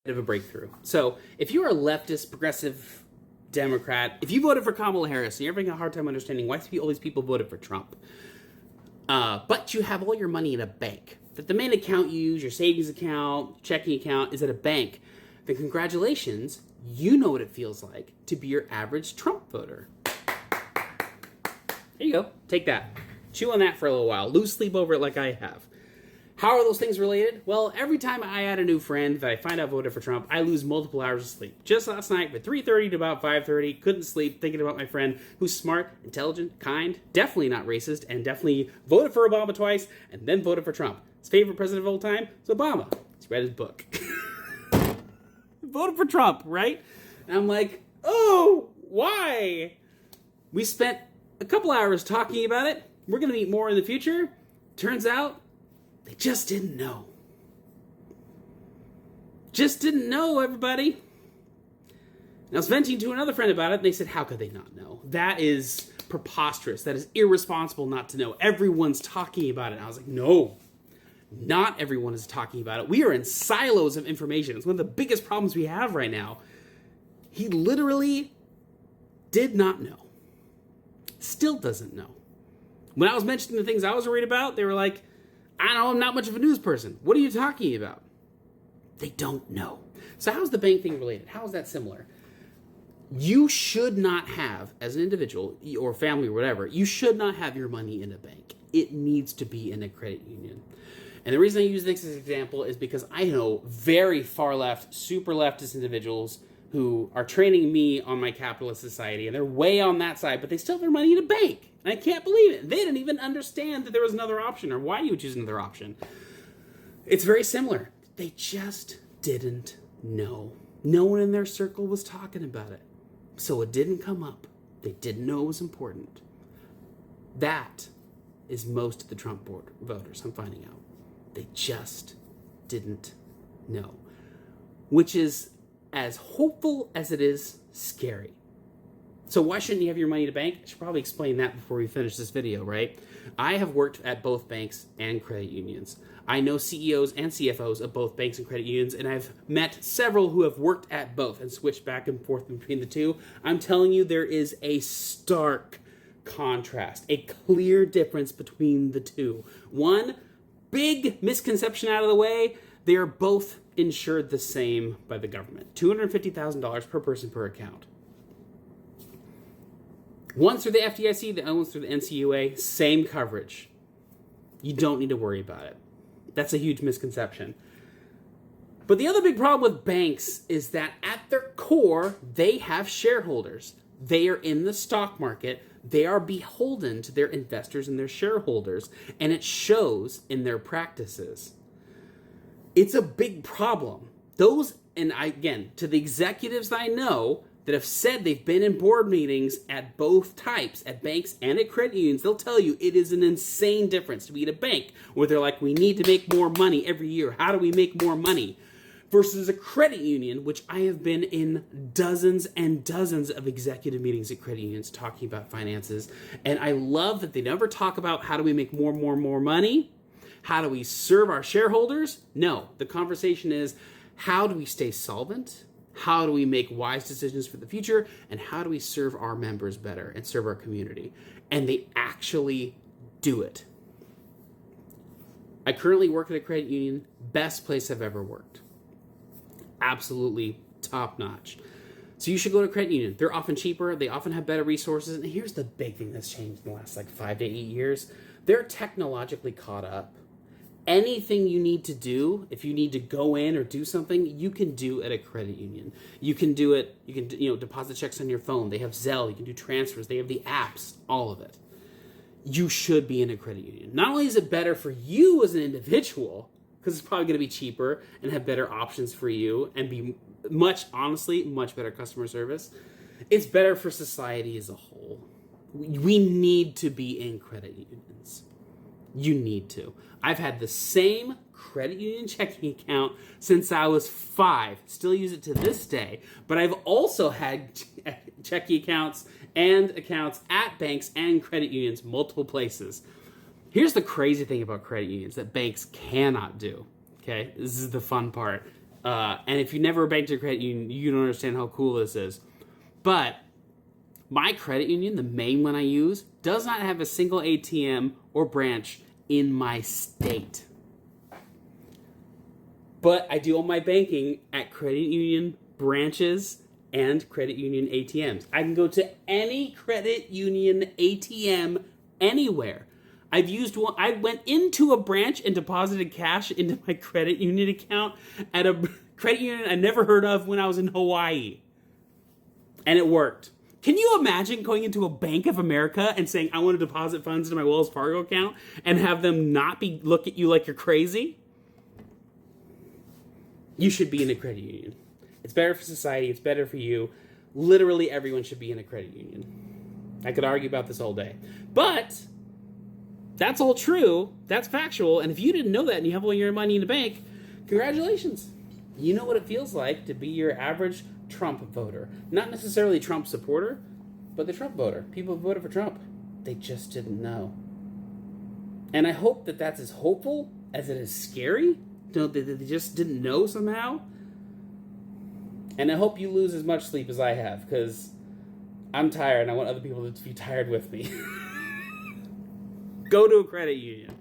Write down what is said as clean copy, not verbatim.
of a breakthrough. So if you're a leftist, progressive Democrat, if you voted for Kamala Harris, and you're having a hard time understanding why all these people voted for Trump, but you have all your money in a bank, that the main account you use, your savings account, checking account, is at a bank, then congratulations, you know what it feels like to be your average Trump voter. There you go. Take that. Chew on that for a little while. Lose sleep over it like I have. How are those things related? Well, every time I add a new friend that I find out voted for Trump, I lose multiple hours of sleep. Just last night, from 3:30 to about 5:30, couldn't sleep thinking about my friend who's smart, intelligent, kind, definitely not racist, and definitely voted for Obama twice, and then voted for Trump. His favorite president of all time is Obama. He's read his book. Voted for Trump, right? And I'm like, oh, why? We spent a couple hours talking about it. We're going to meet more in the future. Turns out, they just didn't know. Just didn't know, everybody. And I was venting to another friend about it, and they said, how could they not know? That is preposterous. That is irresponsible not to know. Everyone's talking about it. And I was like, no, not everyone is talking about it. We are in silos of information. It's one of the biggest problems we have right now. He literally did not know. Still doesn't know. When I was mentioning the things I was worried about, they were like, I don't know, I'm not much of a news person. What are you talking about? They don't know. So how's the bank thing related? How is that similar? You should not have, as an individual or family or whatever, you should not have your money in a bank. It needs to be in a credit union. And the reason I use this as an example is because I know very far left, super leftist individuals who are training me on my capitalist society, and they're way on that side, but they still have their money in a bank. And I can't believe it. They didn't even understand that there was another option or why you would choose another option. It's very similar. They just didn't know. No one in their circle was talking about it. So it didn't come up. They didn't know it was important. That is most of the Trump voters, I'm finding out. They just didn't know. Which is as hopeful as it is scary. So why shouldn't you have your money in a bank? I should probably explain that before we finish this video, right? I have worked at both banks and credit unions. I know CEOs and CFOs of both banks and credit unions, and I've met several who have worked at both and switched back and forth between the two. I'm telling you, there is a stark contrast, a clear difference between the two. One big misconception out of the way, they are both insured the same by the government. $250,000 per person per account. One's through the FDIC, the other one's through the NCUA, same coverage. You don't need to worry about it. That's a huge misconception. But the other big problem with banks is that at their core, they have shareholders. They are in the stock market. They are beholden to their investors and their shareholders, and it shows in their practices. It's a big problem. Those, and again, to the executives I know that have said they've been in board meetings at both types, at banks and at credit unions, they'll tell you it is an insane difference to be at a bank where they're like, we need to make more money every year. How do we make more money? Versus a credit union, which I have been in dozens and dozens of executive meetings at credit unions talking about finances. And I love that they never talk about how do we make more money? How do we serve our shareholders? No, the conversation is how do we stay solvent? How do we make wise decisions for the future? And how do we serve our members better and serve our community? And they actually do it. I currently work at a credit union, best place I've ever worked. Absolutely top notch. So you should go to a credit union. They're often cheaper. They often have better resources. And here's the big thing that's changed in the last 5 to 8 years. They're technologically caught up. Anything you need to do, if you need to go in or do something, you can do at a credit union. You can do it, you can deposit checks on your phone. They have Zelle, you can do transfers, they have the apps, all of it. You should be in a credit union. Not only is it better for you as an individual, because it's probably going to be cheaper and have better options for you and be much better customer service, it's better for society as a whole. We need to be in credit unions. You need to. I've had the same credit union checking account since I was 5. Still use it to this day. But I've also had checking accounts and accounts at banks and credit unions, multiple places. Here's the crazy thing about credit unions that banks cannot do. Okay, this is the fun part. And if you never banked a credit union, you don't understand how cool this is. But my credit union, the main one I use, does not have a single ATM or branch in my state. But I do all my banking at credit union branches and credit union ATMs. I can go to any credit union ATM anywhere. I've used one. I went into a branch and deposited cash into my credit union account at a credit union I never heard of when I was in Hawaii. And it worked. Can you imagine going into a Bank of America and saying, I want to deposit funds into my Wells Fargo account and have them not look at you like you're crazy? You should be in a credit union. It's better for society. It's better for you. Literally everyone should be in a credit union. I could argue about this all day. But that's all true. That's factual. And if you didn't know that and you have all your money in a bank, congratulations. You know what it feels like to be your average Trump voter. Not necessarily Trump supporter, but the Trump voter. People who voted for Trump. They just didn't know. And I hope that that's as hopeful as it is scary. They just didn't know somehow. And I hope you lose as much sleep as I have, because I'm tired and I want other people to be tired with me. Go to a credit union.